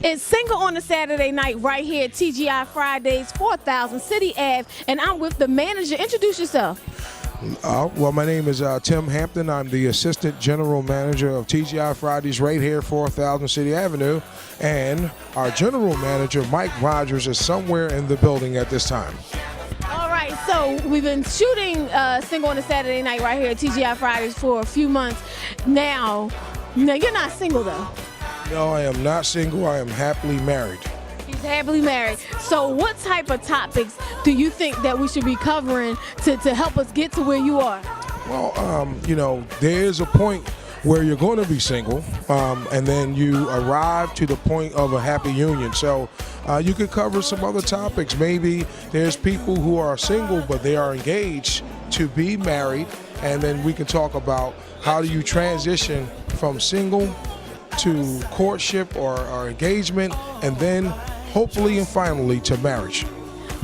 It's Single on a Saturday Night right here at TGI Fridays, 4000 City Ave, and I'm with the manager. Introduce yourself. Well, my name is Tim Hampton. I'm the Assistant General Manager of TGI Fridays right here, 4000 City Avenue. And our General Manager, Mike Rogers, is somewhere in the building at this time. All right, so we've been shooting Single on a Saturday Night right here at TGI Fridays for a few months. Now you're not single, though. No, I am not single. I am happily married. He's happily married. So what type of topics do you think that we should be covering to help us get to where you are? Well, there's a point where you're going to be single, and then you arrive to the point of a happy union. So you could cover some other topics. Maybe there's people who are single, but they are engaged to be married, and then we can talk about how do you transition from single to courtship or engagement, and then hopefully and finally to marriage.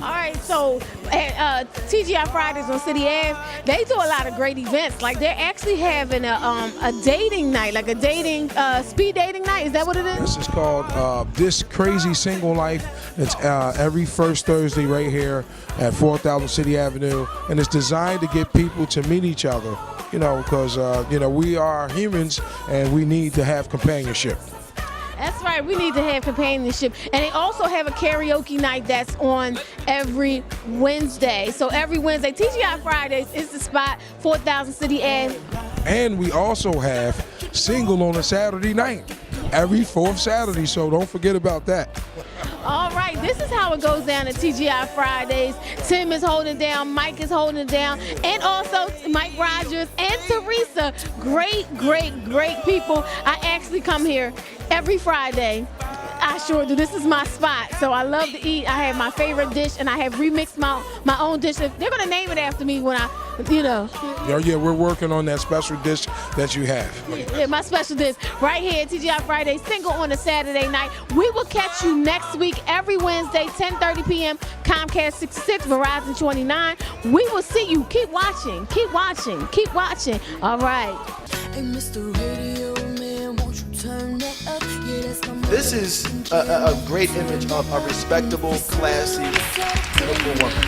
All right, so at TGI Fridays on City Ave, they do a lot of great events. Like they're actually having a dating night, like a dating speed dating night. Is that what it is? This is called This Crazy Single Life. It's every first Thursday right here at 4000 City Avenue, and it's designed to get people to meet each other. Because we are humans and we need to have companionship. That's right, we need to have companionship. And they also have a karaoke night that's on every Wednesday. So every Wednesday, TGI Fridays is the spot, 4000 City Ave. And we also have Single on a Saturday night, every fourth Saturday, so don't forget about that. All right, this is how it goes down at TGI Fridays. Tim is holding it down, Mike is holding it down, and also Mike Rogers and Teresa. Great, great, great people. I actually come here every Friday. I sure do. This is my spot, so I love to eat. I have my favorite dish, and I have remixed my own dish. They're going to name it after me when Yeah, we're working on that special dish that you have. Yeah, my special dish right here at TGI Friday, Single on a Saturday Night. We will catch you next week, every Wednesday, 10:30 p.m., Comcast 66, Verizon 29. We will see you. Keep watching, keep watching, keep watching. All right. Hey, Mr. Radio Man, won't you turn that up? Yeah, that's my This is a great image of a respectable, classy, beautiful woman.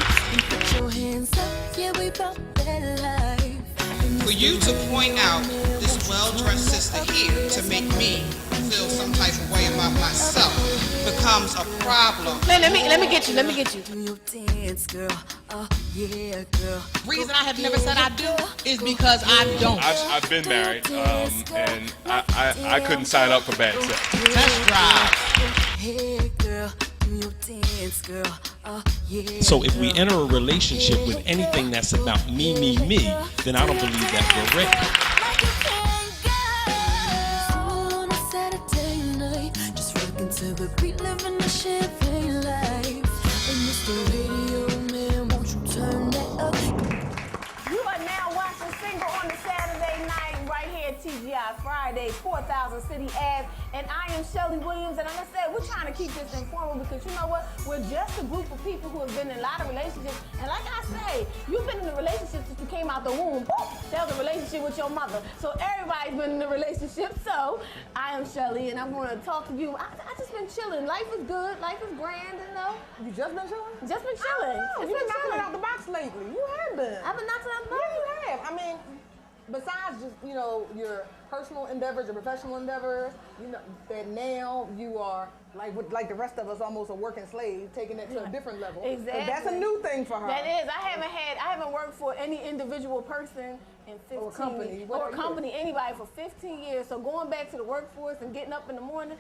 Put your hands up, yeah, we bout that life. For you to point out this well-dressed sister here to make me feel some type of way about myself becomes a problem. Let me get you. Let me get you. Do your dance, girl. Oh, yeah, girl. Reason I have never said I do is because I don't. I've been married, and I couldn't sign up for bad sex. Test drive. Hey, girl. Do your dance, girl. Oh, yeah. So if we enter a relationship with anything that's about me, then I don't believe that we're ready. On a Saturday night, just rockin' to the beat, living the champagne life. And Mr. Radio Man, won't you turn that up? You are now watching Single on the Saturday Night right here at TGI Fridays, 4000 City Ave. And I am Shelly Williams, and like I said, we're trying to keep this informal because you know what? We're just a group of people who have been in a lot of relationships. And like I say, you've been in a relationship since you came out the womb. That was a relationship with your mother. So everybody's been in a relationship. So I am Shelly, and I'm going to talk to you. I just been chilling. Life is good. Life is grand, you know. You just been chilling? Just been chilling. You've been knocking it out the box lately. You have been. I've been knocking out the box. Yeah, you have. I mean, besides just, your personal endeavors, your professional endeavors, that now you are, like the rest of us, almost a working slave, taking it to a different level. Exactly. So that's a new thing for her. That is. I haven't worked for any individual person in 15 Or company, or company, anybody for 15 years. So going back to the workforce and getting up in the morning,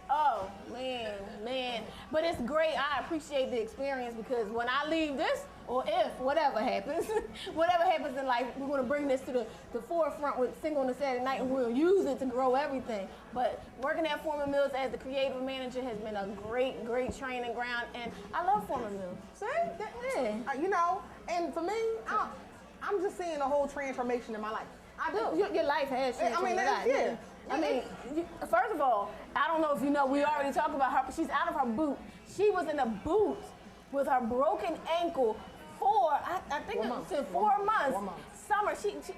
oh man. But it's great. I appreciate the experience because when I leave this, or if whatever happens in life, we're going to bring this to the forefront with Single on a Saturday Night, and we'll use it to grow everything. But working at Foreman Mills as the creative manager has been a great training ground, and I love Foreman Mills. See? And for me, I'm just seeing a whole transformation in my life. I do. Your life has changed. First of all, I don't know if you know, we already talked about her, but she's out of her boot. She was in a boot with her broken ankle I think it was 4 months. 4 months. Summer,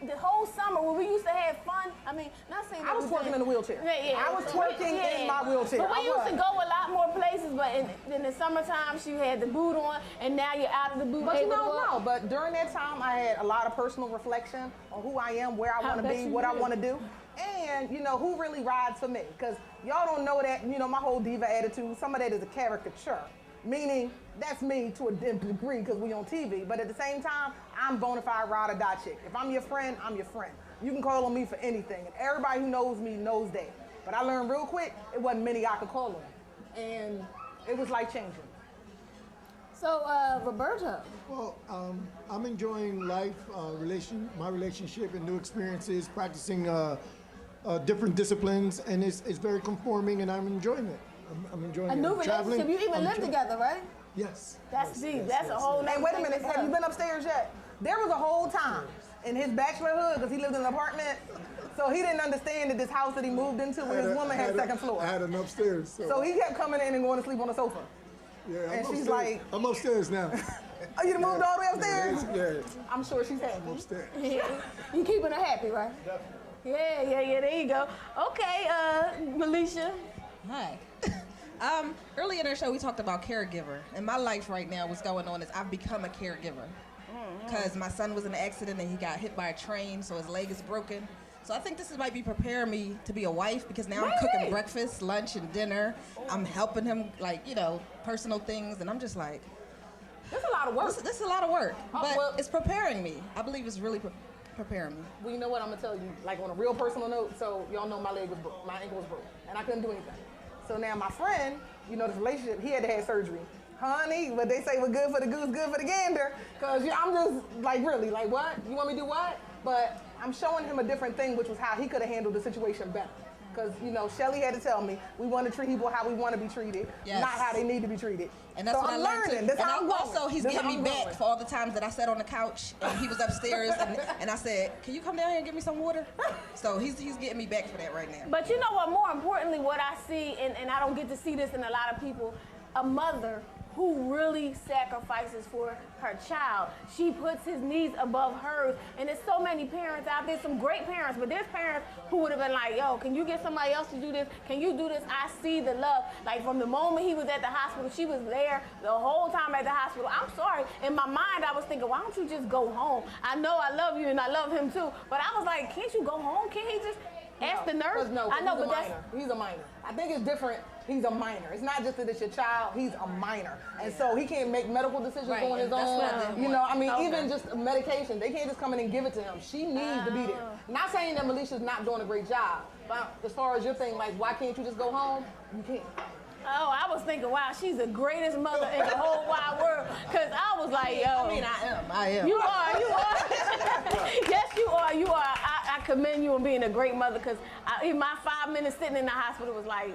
the whole summer when we used to have fun. I mean, not saying I was twerking in a wheelchair. Yeah. I was twerking in my wheelchair. But we used to go a lot more places. But in the summertime, she had the boot on, and now you're out of the boot. But you know, but during that time, I had a lot of personal reflection on who I am, where I want to be, what I want to do, and you know who really rides for me. Because y'all don't know that. You know, my whole diva attitude. Some of that is a caricature. Meaning, that's me to a degree because we on TV. But at the same time, I'm bona fide ride or die chick. If I'm your friend, I'm your friend. You can call on me for anything. And everybody who knows me knows that. But I learned real quick, it wasn't many I could call on. And it was life changing. So, Roberto. Well, I'm enjoying life, my relationship and new experiences, practicing different disciplines, and it's very conforming, and I'm enjoying it. I'm enjoying A new traveling. relationship. You even live together, right? Yes. That's deep. That's a whole nother And wait a thing minute, itself. have you been upstairs yet? There was a whole time in his bachelorhood, because he lived in an apartment, so he didn't understand that this house that he moved into with his woman had second floor. I had an upstairs. So he kept coming in and going to sleep on the sofa. Yeah, And I'm she's upstairs. like, I'm upstairs now. oh, you done moved all the way upstairs? Yeah, I'm sure she's happy. I'm upstairs. You keeping her happy, right? Yeah, there you go. Okay, Melisha. Hi. Earlier in the show, we talked about caregiver. And my life right now, what's going on is I've become a caregiver. Because my son was in an accident and he got hit by a train, so his leg is broken. So I think this might be preparing me to be a wife because now I'm cooking breakfast, lunch, and dinner. I'm helping him, like, you know, personal things. And I'm just like, That's a lot of work. this is a lot of work. Oh, But well- it's preparing me. I believe it's really preparing me. Well, you know what? I'm gonna tell you, like on a real personal note. So y'all know my leg was broke, my ankle was broke, and I couldn't do anything. So now my friend, you know, this relationship, he had to have surgery. Honey, what they say was good for the goose, good for the gander. Cause I'm just like, really, like what? You want me to do what? But I'm showing him a different thing, which was how he could have handled the situation better. Because, you know, Shelly had to tell me, we want to treat people how we want to be treated, Yes. not how they need to be treated. And that's so what I'm I learned learning. too. That's And how I'm growing. also, he's That's getting how me I'm back growing. for all the times that I sat on the couch and he was upstairs and I said, can you come down here and give me some water? So he's getting me back for that right now. But you know what, more importantly, what I see, and I don't get to see this in a lot of people, a mother who really sacrifices for her child. She puts his needs above hers. And there's so many parents out there, some great parents, but there's parents who would have been like, yo, can you get somebody else to do this? Can you do this? I see the love. Like from the moment he was at the hospital, she was there the whole time at the hospital. I'm sorry, in my mind I was thinking, why don't you just go home? I know I love you and I love him too, but I was like, can't you go home? Can't he just ask the nurse? No, I know, he's a but that's minor. He's a minor. I think it's different. He's a minor. It's not just that it's your child. He's a minor, and so he can't make medical decisions Right, on his and that's what I own. didn't You know, want. I mean, Okay. even just medication, they can't just come in and give it to him. She needs to be there. Not saying that Melisha's not doing a great job, but as far as your thing, like, why can't you just go home? You can't. Oh, I was thinking, wow, she's the greatest mother in the whole wide world. Because I was like, yo. I am. You are. Yes, you are. I commend you on being a great mother because in my 5 minutes sitting in the hospital was like,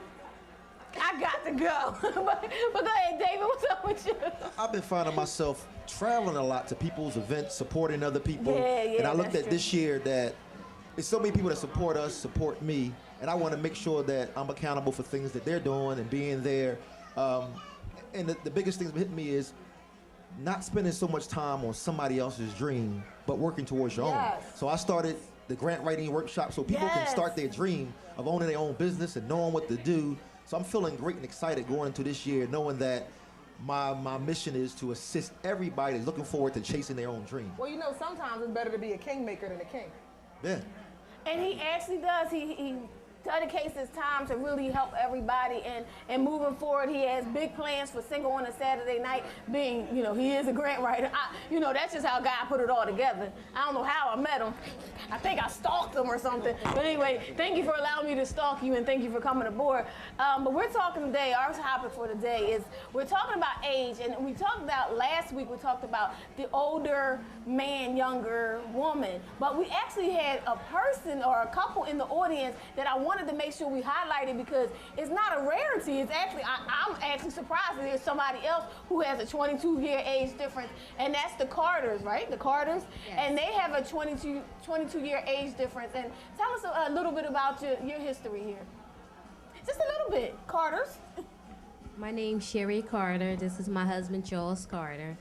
I got to go. but go ahead, David, what's up with you? I've been finding myself traveling a lot to people's events, supporting other people. Yeah, and I looked that's at this year that there's so many people that support us, support me, and I want to make sure that I'm accountable for things that they're doing and being there. And the biggest thing that hit me is not spending so much time on somebody else's dream, but working towards your Yes. own. So I started the grant writing workshop so people can Yes. start their dream of owning their own business and knowing what to do. So I'm feeling great and excited going into this year, knowing that my mission is to assist everybody that's looking forward to chasing their own dream. Well, you know, sometimes it's better to be a kingmaker than a king. Yeah. And he actually does. He dedicates his time to really help everybody. And moving forward, he has big plans for Single on a Saturday Night. Being, you know, he is a grant writer. You know, that's just how God put it all together. I don't know how I met him. I think I stalked him or something. But anyway, thank you for allowing me to stalk you and thank you for coming aboard. But we're talking today, our topic for today is we're talking about age. And we talked about last week, we talked about the older man, younger woman. But we actually had a person or a couple in the audience that I wanted to make sure we highlighted because it's not a rarity. It's actually, I'm actually surprised that there's somebody else who has a 22-year age difference. And that's the Carters, right? The Carters. Yes. And they have a 22-year age difference. And tell us a little bit about your history here. Just a little bit. Carters. My name's Sherry Carter. This is my husband, Charles Carter.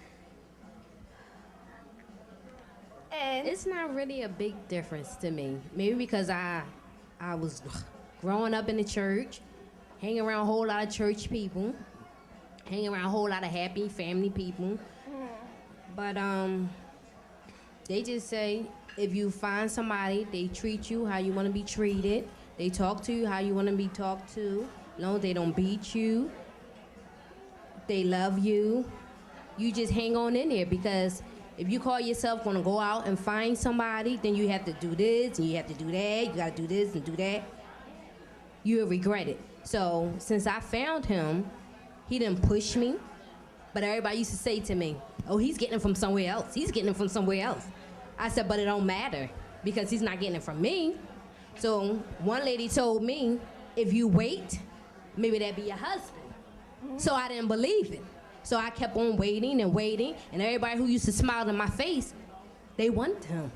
And it's not really a big difference to me. Maybe because I was growing up in the church, hanging around a whole lot of church people, hanging around a whole lot of happy family people. But they just say if you find somebody, they treat you how you want to be treated. They talk to you how you want to be talked to. As long as they don't beat you, they love you. You just hang on in there, because if you call yourself going to go out and find somebody, then you have to do this and you have to do that. You got to do this and do that. You'll regret it. So since I found him, he didn't push me. But everybody used to say to me, oh, he's getting it from somewhere else. He's getting it from somewhere else. I said, but it don't matter, because he's not getting it from me. So one lady told me, if you wait, maybe that'd be your husband. So I didn't believe it. So I kept on waiting and waiting, and everybody who used to smile in my face, they wanted him.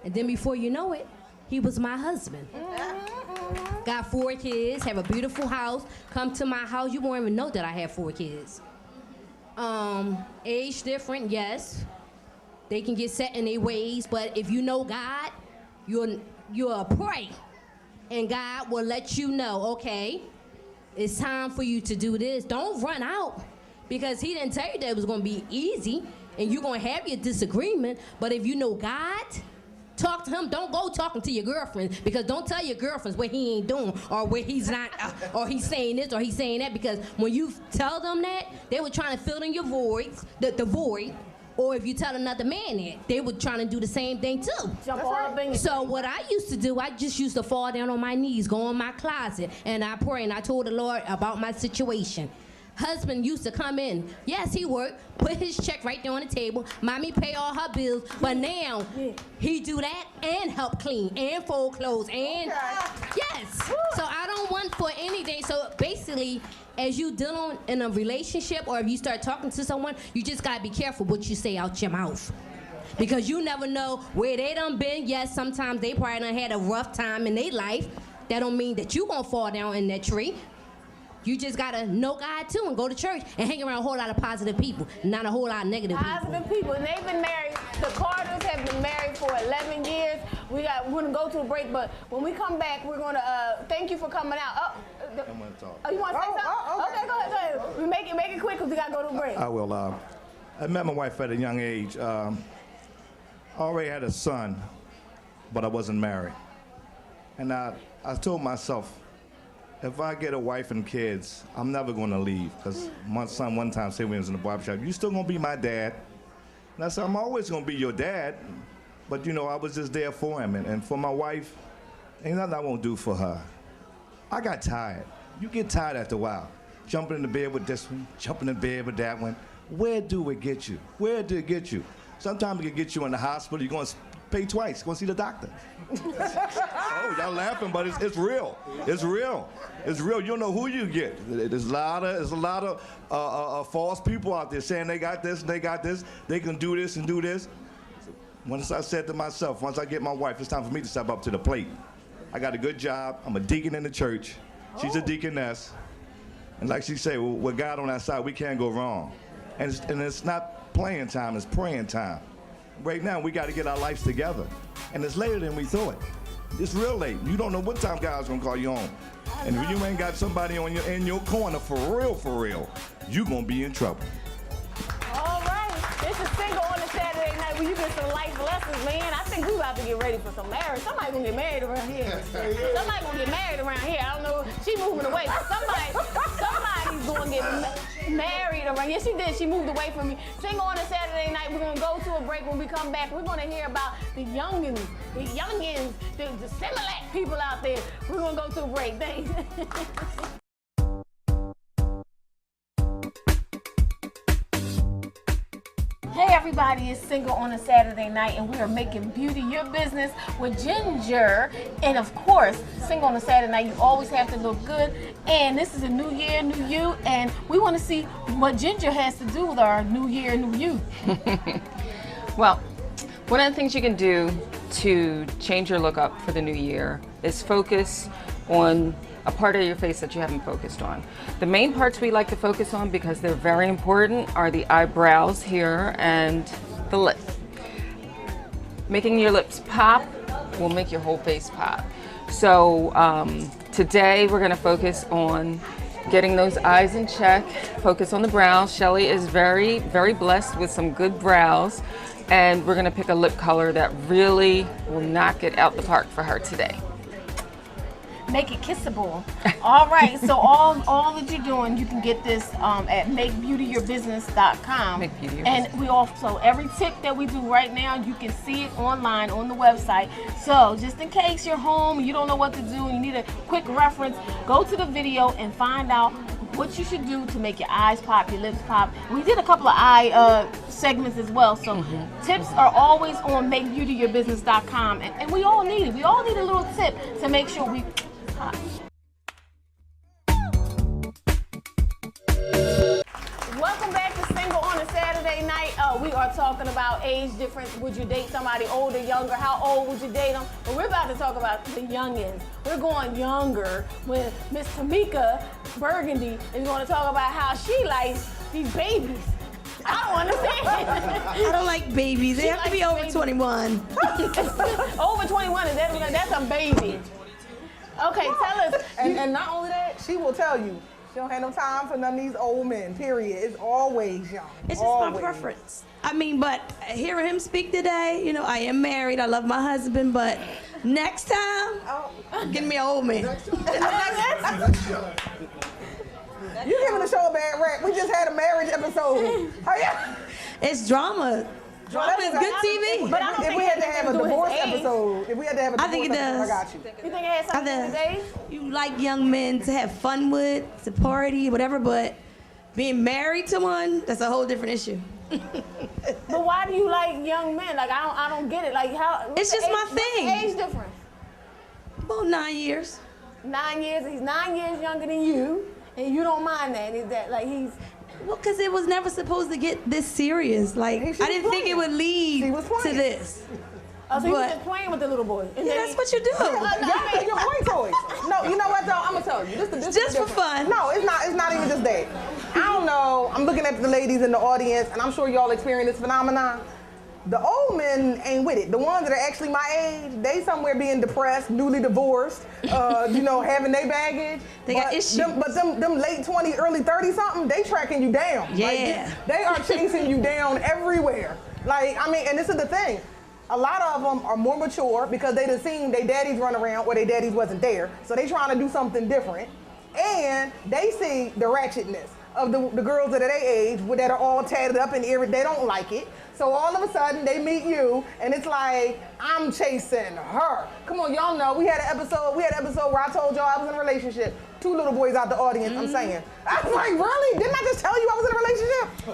And then before you know it, he was my husband. Got 4 kids, have a beautiful house. Come to my house, you won't even know that I have 4 kids. Age different, yes. They can get set in their ways, but if you know God, you'll pray, and God will let you know, okay, it's time for you to do this. Don't run out, because he didn't tell you that it was going to be easy, and you're going to have your disagreement. But if you know God, talk to him. Don't go talking to your girlfriend, because don't tell your girlfriends what he ain't doing, or what he's not, or he's saying this or he's saying that, because when you tell them that, they were trying to fill in your void, the void. Or if you tell another man that, they were trying to do the same thing too. So what I used to do, I just used to fall down on my knees, go in my closet, and I pray, and I told the Lord about my situation. Husband used to come in. Yes, he worked, put his check right there on the table. Mommy pay all her bills, but now he do that and help clean and fold clothes and yes. So I don't want for anything. So basically, as you dealing in a relationship, or if you start talking to someone, you just gotta be careful what you say out your mouth, because you never know where they done been. Yes, sometimes they probably done had a rough time in their life. That don't mean that you gonna fall down in that tree. You just gotta know God too, and go to church and hang around a whole lot of positive people, not a whole lot of negative people. Positive people, and they've been married. The Carters have been married for 11 years. We're gonna go to a break, but when we come back, we're gonna thank you for coming out. I'm gonna talk. Oh, you want to say something? Okay, go ahead. We make it quick, because we gotta go to a break. I will. I met my wife at a young age. I already had a son, but I wasn't married, and I told myself, if I get a wife and kids, I'm never going to leave, because my son one time said when he was in the barbershop, you still going to be my dad? And I said, I'm always going to be your dad, but I was just there for him. And for my wife, ain't nothing I won't do for her. I got tired. You get tired after a while. Jumping in the bed with this one, jumping in the bed with that one. Where do it get you? Where did it get you? Sometimes it can get you in the hospital. You're going to pay twice, go see the doctor. Oh, y'all laughing, but it's real. It's real. It's real. You don't know who you get. There's a lot of false people out there saying they got this and they got this. They can do this and do this. Once I said to myself, once I get my wife, it's time for me to step up to the plate. I got a good job. I'm a deacon in the church. She's a deaconess. And like she said, with God on our side, we can't go wrong. And it's not playing time, it's praying time. Right now, we got to get our lives together. And it's later than we thought. It's real late. You don't know what time God's going to call you home. And if you ain't got somebody in your corner for real, you going to be in trouble. All right. This is Single on a Saturday night, where you get some life lessons, man. I think we about to get ready for some marriage. Somebody going to get married around here. Somebody going to get married around here. I don't know. She moving away. Somebody's going to get married around. Yes, she did. She moved away from me. Single on a Saturday night. We're going to go to a break. When we come back, we're going to hear about the youngins, the Similac people out there. We're going to go to a break. Thanks. Hey everybody, it's Single on a Saturday night, and we are making beauty your business with Ginger. And of course, Single on a Saturday night, you always have to look good. And this is a new year, new you, and we want to see what Ginger has to do with our new year, new you. Well, one of the things you can do to change your look up for the new year is focus on a part of your face that you haven't focused on. The main parts we like to focus on, because they're very important, are the eyebrows here and the lip. making your lips pop will make your whole face pop. So today we're gonna focus on getting those eyes in check, focus on the brows. Shelly is very, very blessed with some good brows, and we're gonna pick a lip color that really will knock it out the park for her today. Make it kissable. All right, so all that you're doing, you can get this at makebeautyyourbusiness.com. Make beauty your And we also, every tip that we do right now, you can see it online on the website. So just in case you're home, you don't know what to do, and you need a quick reference, go to the video and find out what you should do to make your eyes pop, your lips pop. We did a couple of eye segments as well, so tips are always on makebeautyyourbusiness.com, and we all need it. We all need a little tip to make sure we pop. Welcome back to Single on a Saturday night. We are talking about age difference. Would you date somebody older, younger? How old would you date them? But we're about to talk about the youngins. We're going younger when Miss Tamika Burgundy is going to talk about how she likes these babies. I don't understand. I don't like babies. They have to be over 21. Over 21, that's a baby. Okay, tell us. And not only that, she will tell you. She don't have no time for none of these old men, period. It's always young. It's just my preference. I mean, but hearing him speak today, you know, I am married. I love my husband, but next time, give me an old man. You giving the show a bad rap. We just had a marriage episode. It's drama. Drama is good TV. But I don't think we had to have a divorce episode. If we had to have a divorce I think it does. episode, I got you. You think it has something to do with age? You like young men to have fun with, to party, whatever, but being married to one, that's a whole different issue. But why do you like young men? Like I don't get it. Like how? It's just my thing. What's the age difference? About 9 years. 9 years. He's 9 years younger than you, and you don't mind that. Is that like he's? Well, because it was never supposed to get this serious. Like, I didn't think it would lead to this. Oh, so you were just playing with the little boy. Yeah, that's what you do. Y'all made your boy toys. No, you know what though? I'm gonna tell you. This just for fun. No, it's not. It's not even just that. I don't know. I'm looking at the ladies in the audience, and I'm sure y'all experience this phenomenon. The old men ain't with it. The ones that are actually my age, they somewhere being depressed, newly divorced, you know, having their baggage. They got issues. But them late 20, early 30 something, they tracking you down. Yeah. Like, they are chasing you down everywhere. Like, I mean, and this is the thing. A lot of them are more mature because they done seen their daddies run around where their daddies wasn't there. So they trying to do something different. And they see the ratchetness of the girls that are their age that are all tatted up and they don't like it. So all of a sudden they meet you and it's like, I'm chasing her. Come on, y'all know we had an episode where I told y'all I was in a relationship. 2 little boys out the audience, I'm saying. I was like, really? Didn't I just tell you I was in a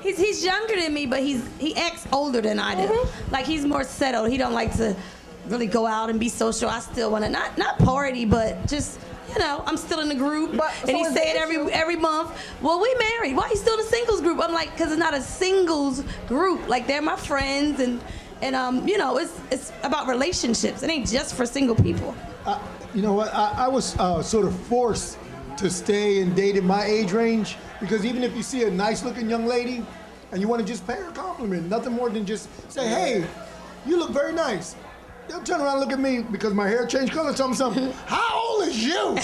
relationship? He's younger than me, but he acts older than I do. Like he's more settled. He don't like to really go out and be social. I still want to not party, but just, you know, I'm still in the group. And he say it every month. Well, we married. Why are you still in the singles group? I'm like, because it's not a singles group. Like they're my friends, and you know, it's about relationships. It ain't just for single people. You know what? I was sort of forced to stay and date in my age range because even if you see a nice-looking young lady and you want to just pay her a compliment, nothing more than just say, "Hey, you look very nice." They'll turn around and look at me because my hair changed color. Something. How old is you?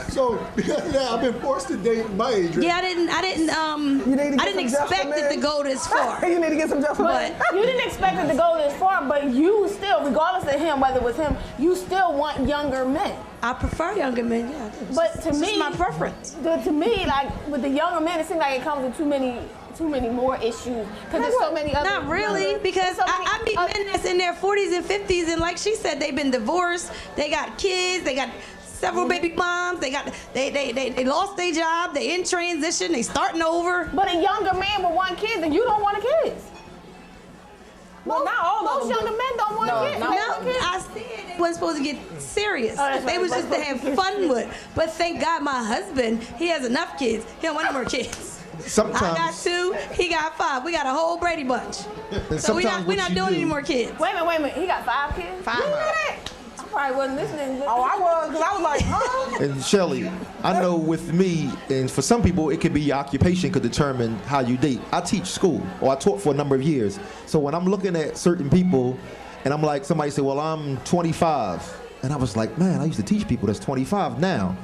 So yeah, I've been forced to date my age range. Yeah, I didn't expect it to go this far. You need to get some But you didn't expect it to go this far, but you still, regardless of him, whether it was him, you still want younger men. I prefer younger men, yeah. But to me, it's my preference. To me, like with the younger men, it seems like it comes with too many more issues because there's so many other. Not really, because I meet men that's in their 40s and 50s, and like she said, they've been divorced, they got kids, they got several baby moms, they lost their job, they in transition, they starting over. But a younger man with 1 kid, then you don't want a kid. Well, not all of them. Most younger men don't want kids. No, I said they wasn't supposed to get serious. They was just to have fun with. But thank God my husband, he has enough kids. He don't want no more kids. Sometimes I got 2, he got 5. We got a whole Brady bunch. So we're not doing any more kids. Wait a minute. He got 5 kids? 5. probably wasn't listening. Oh, I was, because I was like, huh? And Shelly, I know with me, and for some people, it could be your occupation could determine how you date. I teach school, or I taught for a number of years. So when I'm looking at certain people, and I'm like, somebody say, well, I'm 25. And I was like, man, I used to teach people that's 25 now.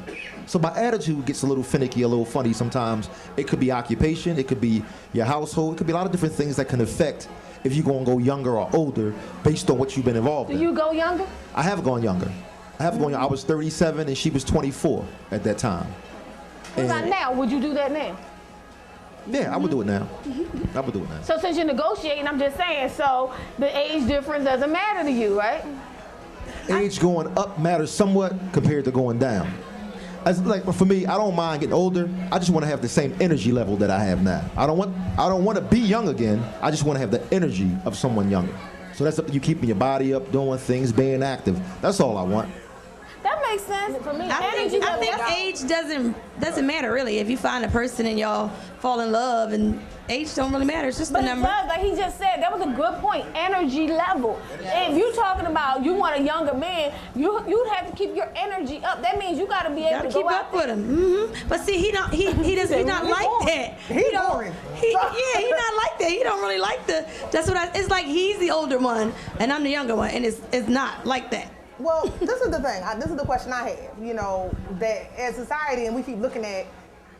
So my attitude gets a little finicky, a little funny sometimes. It could be occupation, it could be your household, it could be a lot of different things that can affect if you're going to go younger or older based on what you've been involved in. Do you go younger? I have gone younger. I was 37 and she was 24 at that time. What about now? Would you do that now? Yeah, I would do it now. I would do it now. So since you're negotiating, I'm just saying, so the age difference doesn't matter to you, right? Age going up matters somewhat compared to going down. As like for me, I don't mind getting older. I just want to have the same energy level that I have now. I don't want to be young again. I just want to have the energy of someone younger. So that's up to you, keeping your body up, doing things, being active. That's all I want. That makes sense for me. I think age doesn't matter really. If you find a person and y'all fall in love, and age don't really matter. It's just but the number. It does, like he just said, that was a good point. Energy level. If you're talking about you want a younger man, you'd have to keep your energy up. That means you got to be able to keep go up with him. Mm-hmm. But see, he doesn't. He's not like that. He's boring. He's not like that. He don't really like That's what it's like. He's the older one, and I'm the younger one, and it's not like that. Well, this is the thing. This is the question I have. You know, that as society, and we keep looking at,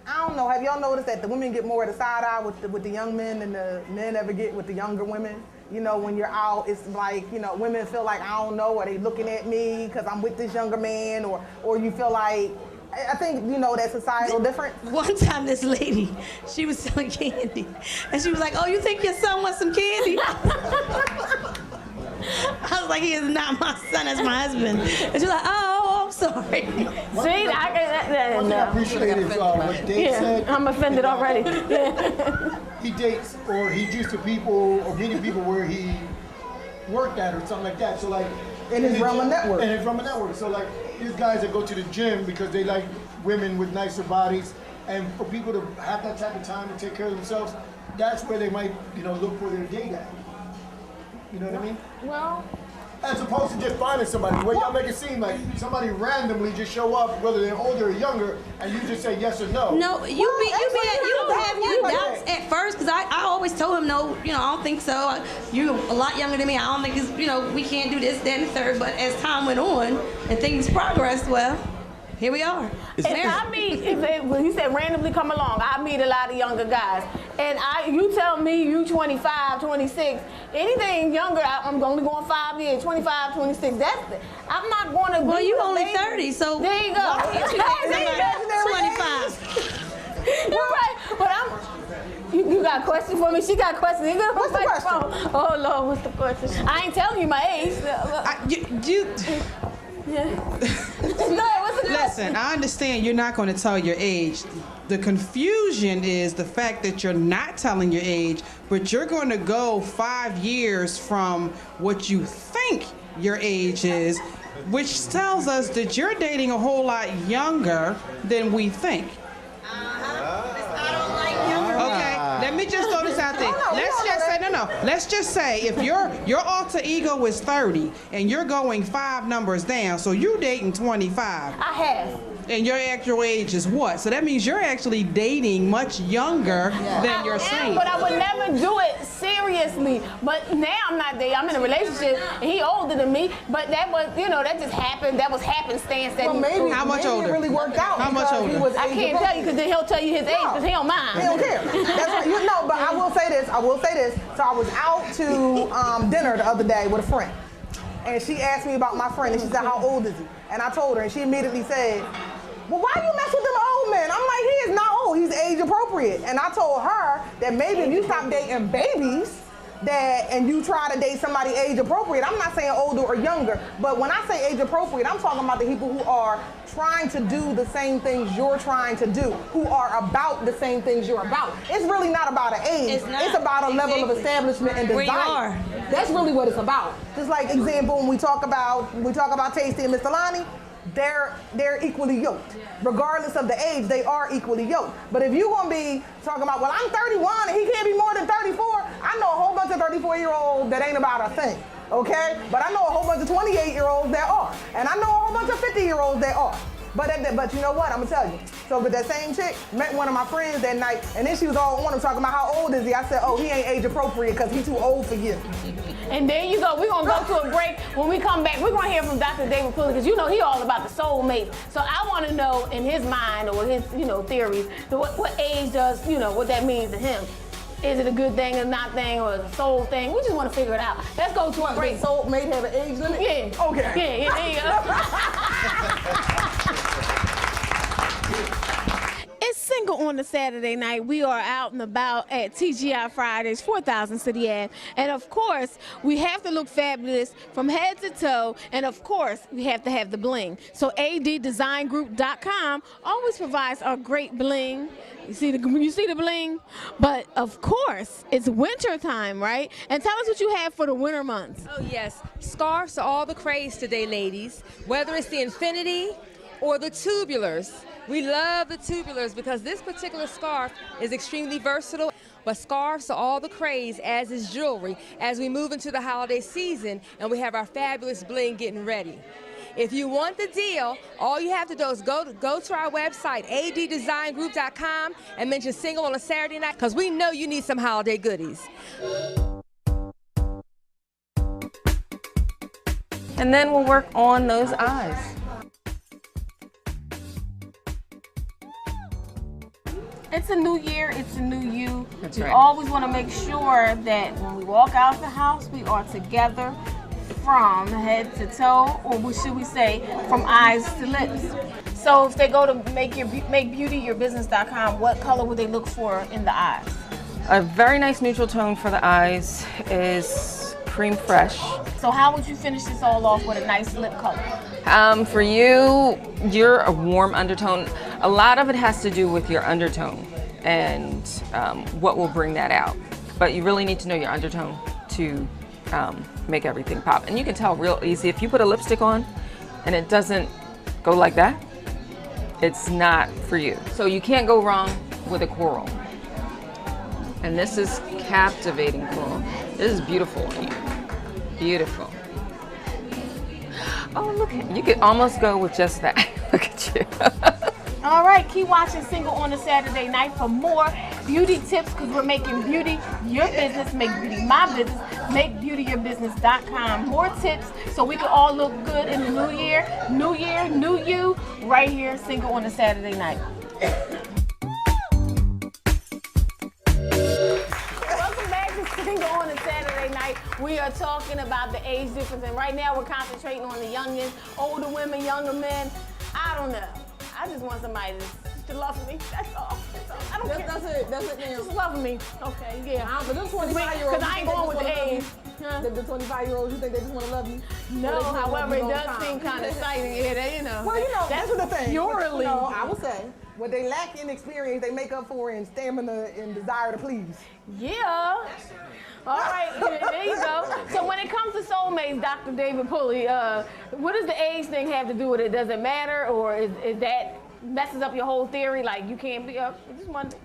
I don't know, have y'all noticed that the women get more of the side eye with the young men than the men ever get with the younger women? You know, when you're out, it's like, you know, women feel like, I don't know, are they looking at me because I'm with this younger man? Or you feel like, I think, you know, that societal difference. One time this lady, she was selling candy. And she was like, oh, you think your son wants some candy? I was like, he is not my son, that's my husband. And she was like, oh, I'm sorry. See, I appreciate what Dave said. I'm offended already. He dates or he used to people or meeting people where he worked at or something like that. So like in his realm of network. In his realm of network. So like these guys that go to the gym because they like women with nicer bodies, and for people to have that type of time to take care of themselves, that's where they might, you know, look for their date at. You know what I mean? Well, as opposed to just finding somebody. Where y'all make it seem like somebody randomly just show up, whether they're older or younger, and you just say yes or no. No, you have your doubts at first, because I always told him no, you know, I don't think so. You're a lot younger than me. I don't think it's, you know, we can't do this, that, and the third. But as time went on and things progressed, well, here we are. If I meet, when he said randomly come along, I meet a lot of younger guys. And you tell me you 25, 26, anything younger, I'm only going 5 years, 25, 26. I'm not going to be. Well, you only 30, so. There you go. 25. You're right, but you got a question for me? She got a question. What's the question? Oh, Lord, what's the question? I ain't telling you my age. Listen, I understand you're not going to tell your age. The confusion is the fact that you're not telling your age, but you're going to go 5 years from what you think your age is, which tells us that you're dating a whole lot younger than we think. Okay, let me just throw this out there. Let's just say if your alter ego is 30 and you're going 5 numbers down, so you're dating 25. I have. And your actual age is what? So that means you're actually dating much younger than you're saying. But I would never do it seriously. But now I'm not dating. I'm in a relationship, and he older than me. But that was, you know, that just happened. That was happenstance. Well, maybe, how much older? It really worked out. How much older? I can't tell you because then he'll tell you his age because he don't mind. He don't care. That's right. You know, but I will say this. So I was out to dinner the other day with a friend, and she asked me about my friend, and she said, "How old is he?" And I told her, and she immediately said, well, why do you mess with them old men? I'm like, he is not old. He's age appropriate. And I told her that maybe if you stop dating babies, and you try to date somebody age appropriate, I'm not saying older or younger, but when I say age appropriate, I'm talking about the people who are trying to do the same things you're trying to do, who are about the same things you're about. It's really not about an age. It's about a level of establishment and desire. Where you are. That's really what it's about. Just like example, when we talk about Tasty and Mr. Lonnie, they're equally yoked. Regardless of the age, they are equally yoked. But if you're going to be talking about, well, I'm 31 and he can't be more than 34, I know a whole bunch of 34-year-olds that ain't about a thing. okay? But I know a whole bunch of 28-year-olds that are. And I know a whole bunch of 50-year-olds that are. But you know what, I'm gonna tell you. So with that same chick, met one of my friends that night, and then she was all on him talking about how old is he. I said, oh, he ain't age appropriate because he's too old for you. And there you go. We're going to go to a break. When we come back, we're going to hear from Dr. David Pulley, because you know he all about the soulmates. So I want to know in his mind or his, theories, what age does, what that means to him. Is it a good thing or not thing or a soul thing? We just want to figure it out. Let's go to a break. Soulmate have an age limit? Yeah. Okay. Yeah, there you go. It's Single on the Saturday night. We are out and about at TGI Fridays, 4000 City Ave. And of course, we have to look fabulous from head to toe. And of course, we have to have the bling. So ADDesignGroup.com always provides our great bling. You see the bling? But of course, it's winter time, right? And tell us what you have for the winter months. Oh yes, scarves are all the craze today, ladies. Whether it's the infinity or the tubulars. We love the tubulars because this particular scarf is extremely versatile. But scarves are all the craze, as is jewelry, as we move into the holiday season and we have our fabulous bling getting ready. If you want the deal, all you have to do is go to our website, ADDesignGroup.com, and mention Single on a Saturday night, because we know you need some holiday goodies. And then we'll work on those eyes. It's a new year, it's a new you. That's we right. always want to make sure that when we walk out the house, we are together from head to toe, or should we say from eyes to lips. So if they go to makebeautyyourbusiness.com, what color would they look for in the eyes? A very nice neutral tone for the eyes is Cream Fresh. So how would you finish this all off with a nice lip color? For you, you're a warm undertone. A lot of it has to do with your undertone and what will bring that out. But you really need to know your undertone to make everything pop. And you can tell real easy. If you put a lipstick on and it doesn't go like that, it's not for you. So you can't go wrong with a coral. And this is captivating coral. This is beautiful on you. Beautiful. Oh, look at you. Could almost go with just that. Look at you. All right, keep watching Single on a Saturday night for more beauty tips, because we're making beauty your business, make beauty my business, makebeautyyourbusiness.com. More tips so we can all look good in the new year. New year, new you, right here, Single on a Saturday night. Welcome back to Single on a Saturday night. We are talking about the age difference, and right now we're concentrating on the youngins, older women, younger men. I don't know. I just want somebody to love me. That's all. I don't care. That's it, ma'am. Just love me. Okay, yeah. But them 25-year-olds, because I ain't going with the age. Huh? The 25-year-olds, you think they just want to love you? No, however, it does seem kind of exciting. Yeah, Well, that's the thing. Purely. I would say, what they lack in experience, they make up for in stamina and desire to please. Yeah. All right, there you go. So when it comes to soulmates, Dr. David Pulley, what does the age thing have to do with it? Does it matter, or is that messes up your whole theory? Like you can't be up? Just wonder.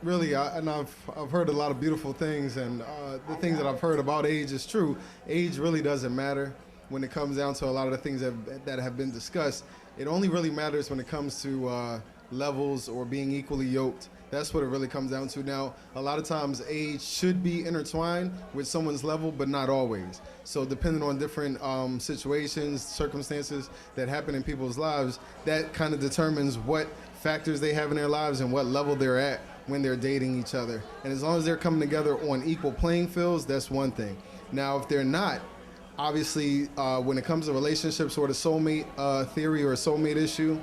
Really, I've heard a lot of beautiful things, and the things that I've heard about age is true. Age really doesn't matter when it comes down to a lot of the things that have been discussed. It only really matters when it comes to levels or being equally yoked. That's what it really comes down to. Now, a lot of times age should be intertwined with someone's level, but not always. So depending on different situations, circumstances that happen in people's lives, that kind of determines what factors they have in their lives and what level they're at when they're dating each other. And as long as they're coming together on equal playing fields, that's one thing. Now, if they're not, obviously, when it comes to relationships or the soulmate theory or soulmate issue,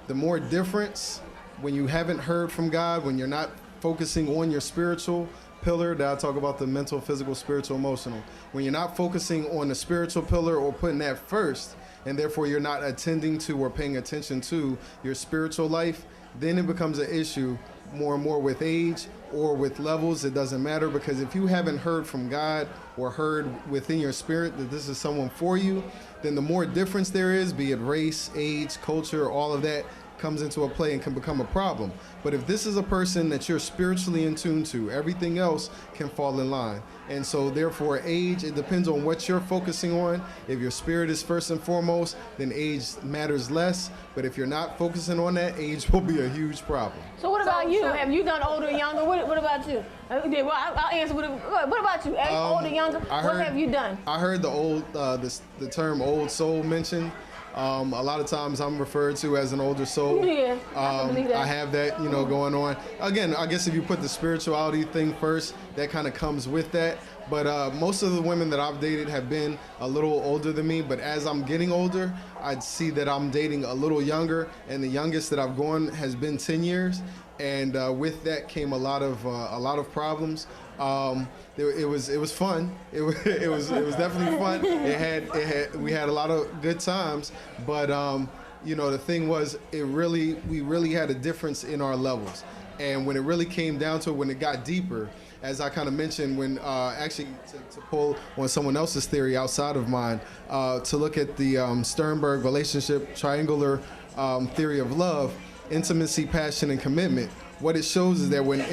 the more difference, when you haven't heard from God, when you're not focusing on your spiritual pillar, that I talk about the mental, physical, spiritual, emotional. When you're not focusing on the spiritual pillar or putting that first, and therefore you're not attending to or paying attention to your spiritual life, then it becomes an issue more and more with age or with levels. It doesn't matter, because if you haven't heard from God or heard within your spirit that this is someone for you, then the more difference there is, be it race, age, culture, all of that, comes into a play and can become a problem. But if this is a person that you're spiritually in tune to, everything else can fall in line. And so therefore age, it depends on what you're focusing on. If your spirit is first and foremost, then age matters less. But if you're not focusing on that, age will be a huge problem. So what about you? Have you done older or younger? What about you? Well, I'll answer. What about you? Older, younger? What have you done? I heard the term old soul mentioned. A lot of times I'm referred to as an older soul. Yeah, I believe that. I have that, going on. Again, I guess if you put the spirituality thing first, that kind of comes with that. But most of the women that I've dated have been a little older than me. But as I'm getting older, I'd see that I'm dating a little younger. And the youngest that I've gone has been 10 years. And with that came a lot of problems. It was fun. It was definitely fun. We had a lot of good times, but the thing was, we really had a difference in our levels. And when it really came down to it, when it got deeper, as I kind of mentioned, when actually to pull on someone else's theory outside of mine, to look at the Sternberg relationship triangular theory of love, intimacy, passion, and commitment. What it shows is that when when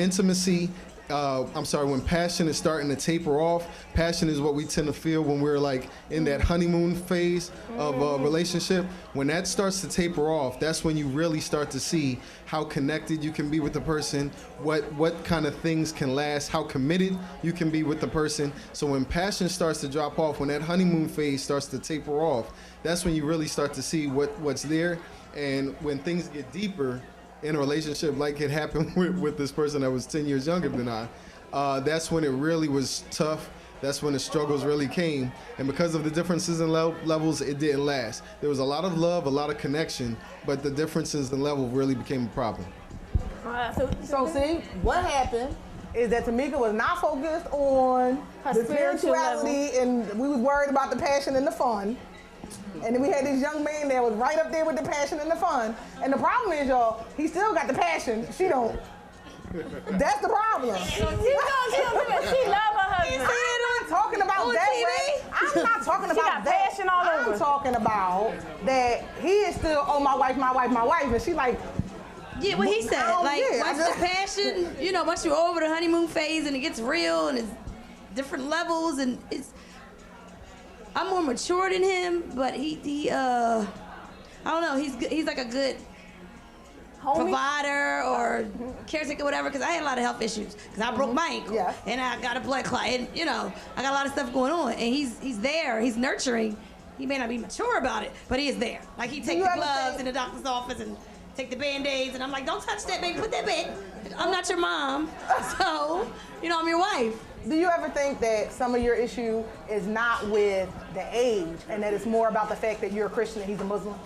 passion is starting to taper off, passion is what we tend to feel when we're like in that honeymoon phase of a relationship. When that starts to taper off, that's when you really start to see how connected you can be with the person, what kind of things can last, how committed you can be with the person. So when passion starts to drop off, when that honeymoon phase starts to taper off, that's when you really start to see what's there. And when things get deeper in a relationship, like it happened with this person that was 10 years younger than I, that's when it really was tough. That's when the struggles really came. And because of the differences in levels, it didn't last. There was a lot of love, a lot of connection, but the differences in level really became a problem. So see, what happened is that Tamika was not focused on the spirituality, and we was worried about the passion and the fun. And then we had this young man that was right up there with the passion and the fun. And the problem is, y'all, he still got the passion. She don't. That's the problem. She love her husband. I'm not talking about that way. I'm not talking about she got that. Passion all over. I'm talking about that he is still, oh, my wife, my wife, my wife. And she like, yeah, what he said. Once just the passion, once you're over the honeymoon phase and it gets real and it's different levels and I'm more mature than him, but he I don't know, he's like a good provider or caretaker, whatever, because I had a lot of health issues, because I broke my ankle, and I got a blood clot, and I got a lot of stuff going on, and he's there, he's nurturing. He may not be mature about it, but he is there. Like, he take the gloves in the doctor's office and take the Band-Aids, and I'm like, don't touch that, baby, put that back. I'm not your mom, so, I'm your wife. Do you ever think that some of your issue is not with the age, and that it's more about the fact that you're a Christian and he's a Muslim?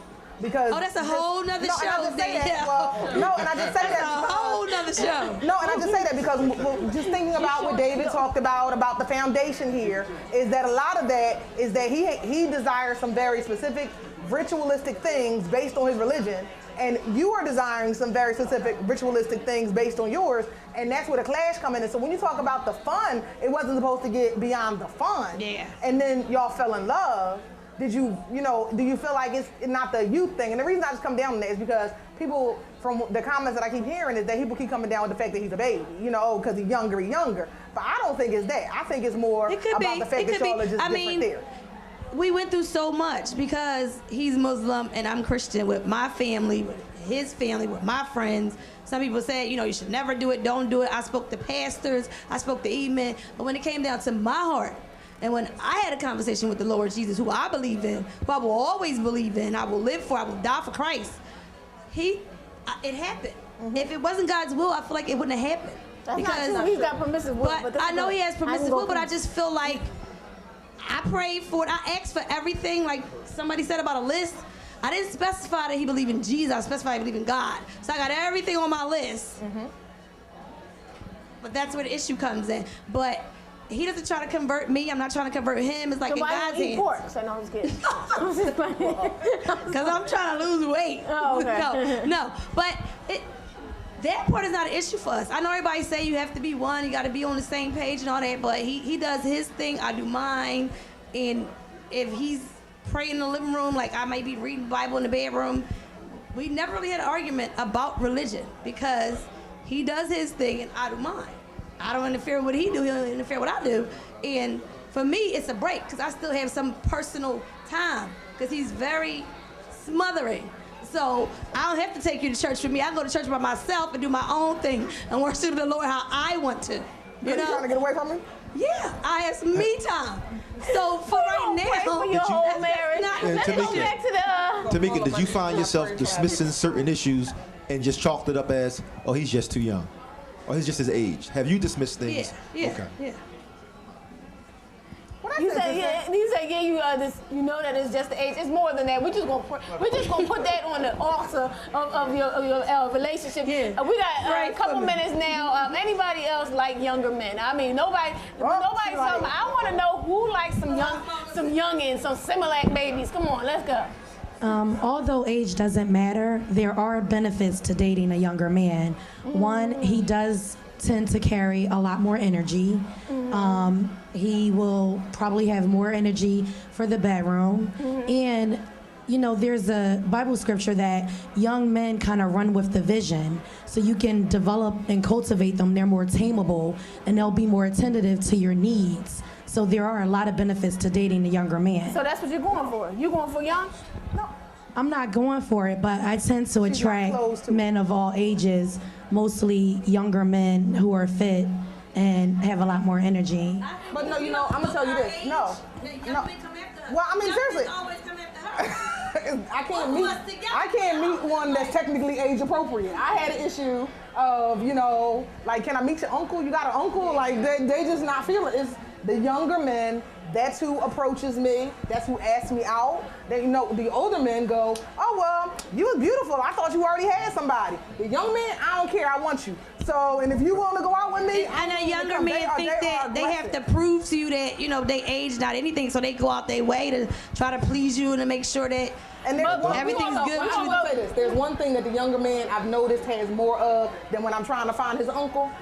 Because that's a whole nother show. And I just say that. And I just say that. That's a whole nother show. No, and I just say that because just thinking about what David talked about the foundation here, is that a lot of that is that he desires some very specific ritualistic things based on his religion, and you are desiring some very specific ritualistic things based on yours, and that's where the clash come in. And so when you talk about the fun, it wasn't supposed to get beyond the fun. Yeah. And then y'all fell in love. Do you feel like it's not the youth thing? And the reason I just come down on that is because people, from the comments that I keep hearing, is that people keep coming down with the fact that he's a baby, because he's younger. But I don't think it's that. I think it's more about the fact that y'all are just different theories. We went through so much because he's Muslim and I'm Christian, with my family, with his family, with my friends. Some people said, you should never do it, don't do it. I spoke to pastors, I spoke to imams. But when it came down to my heart, and when I had a conversation with the Lord Jesus, who I believe in, who I will always believe in, I will live for, I will die for Christ, it happened. If it wasn't God's will, I feel like it wouldn't have happened. That's not true. He's got permissive will. But I know he has permissive will, but I just feel like I prayed for it. I asked for everything, like somebody said about a list. I didn't specify that he believed in Jesus. I specified he believed in God. So I got everything on my list. But that's where the issue comes in. But he doesn't try to convert me. I'm not trying to convert him. It's like in God's hands. Pork? So no, I'm just kidding. I'm just playing. Because I'm trying to lose weight. Oh, okay. No. But that part is not an issue for us. I know everybody say you have to be one, you got to be on the same page and all that, but he does his thing, I do mine. And if he's praying in the living room, like I might be reading the Bible in the bedroom, we never really had an argument about religion because he does his thing and I do mine. I don't interfere with what he do, he'll interfere with what I do. And for me, it's a break because I still have some personal time because he's very smothering. So I don't have to take you to church with me. I go to church by myself and do my own thing and worship the Lord how I want to. You trying to get away from me? Yeah, I have some me time. So for right now, pray for your whole marriage. Let's go back to the. Tamika, did you find yourself dismissing certain issues and just chalked it up as, oh, he's just too young, or he's just his age? Have you dismissed things? Yeah. Okay. Yeah. You say you know that it's just the age. It's more than that. We're just gonna put that on the altar of your relationship. Yeah. We got a couple minutes now. Anybody else like younger men? I mean, nobody. I want to know who likes some youngins, some Similac babies. Come on, let's go. Although age doesn't matter, there are benefits to dating a younger man. One, he does tend to carry a lot more energy. He will probably have more energy for the bedroom. And, you know, there's a Bible scripture that young men kind of run with the vision. So you can develop and cultivate them. They're more tameable and they'll be more attentive to your needs. So there are a lot of benefits to dating a younger man. So that's what you're going for? You going for young? No. I'm not going for it, but I tend to attract men of all ages, mostly younger men who are fit and have a lot more energy. But no, you know, I'm gonna tell you this. No. Well, I mean, seriously. I can't meet one that's technically age appropriate. I had an issue of, you know, like, can I meet your uncle? You got an uncle? Like, they just not feeling it. It's the younger men. That's who approaches me. That's who asks me out. They, you know, the older men go, oh, well, you was beautiful. I thought you already had somebody. The young men, I don't care. I want you. So, and if you want to go out with me, and the younger men think that they have to prove to you that, you know, they age not anything. So they go out their way to try to please you and to make sure that everything's good with you. There's one thing that the younger man I've noticed has more of than when I'm trying to find his uncle.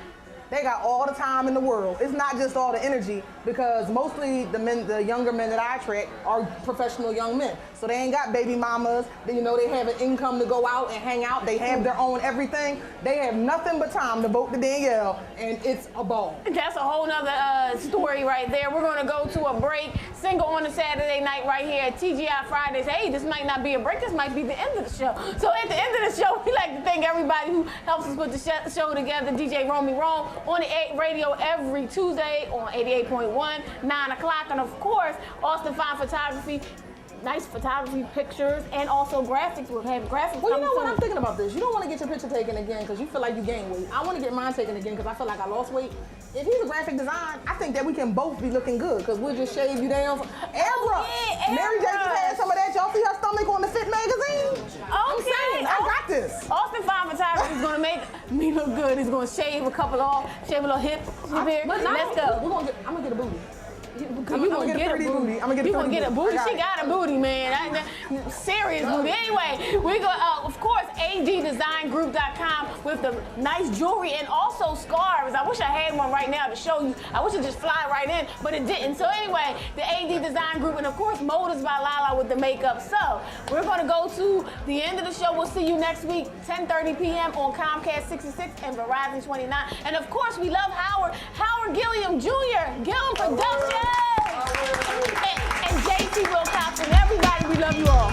They got all the time in the world. It's not just all the energy because mostly the younger men that I attract are professional young men. So they ain't got baby mamas. You know, they have an income to go out and hang out. They have their own everything. They have nothing but time to vote to Danielle, and it's a ball. That's a whole nother story right there. We're gonna go to a break. Single on a Saturday night right here at TGI Fridays. Hey, this might not be a break. This might be the end of the show. So at the end of the show, we like to thank everybody who helps us put the show together. DJ Romy Rome on the radio every Tuesday on 88.1, 9 o'clock. And of course, Austin Fine Photography. Nice photography, pictures, and also graphics. We'll have graphics. Well, you know what? I'm thinking about this. You don't want to get your picture taken again because you feel like you gained weight. I want to get mine taken again because I feel like I lost weight. If he's a graphic design, I think that we can both be looking good because we'll just shave you down. Airbrush. Yeah, Mary J just had some of that. Y'all see her stomach on the Fit magazine? I'm saying, I got this. Austin Fine Photography is going to make me look good. He's going to shave a couple off, shave a little hip here. Let's go. I'm going to get a booty. You gonna get a booty. You gonna get a booty. She got a booty, man. Serious booty. Anyway, we go. Of course, ADDesignGroup.com with the nice jewelry and also scarves. I wish I had one right now to show you. I wish it just fly right in, but it didn't. So anyway, the AD Design Group and of course, Motives by Lala with the makeup. So we're gonna go to the end of the show. We'll see you next week, 10:30 p.m. on Comcast 66 and Verizon 29. And of course, we love Howard Gilliam Jr. Gilliam Productions. And JT Wilcox and everybody, we love you all.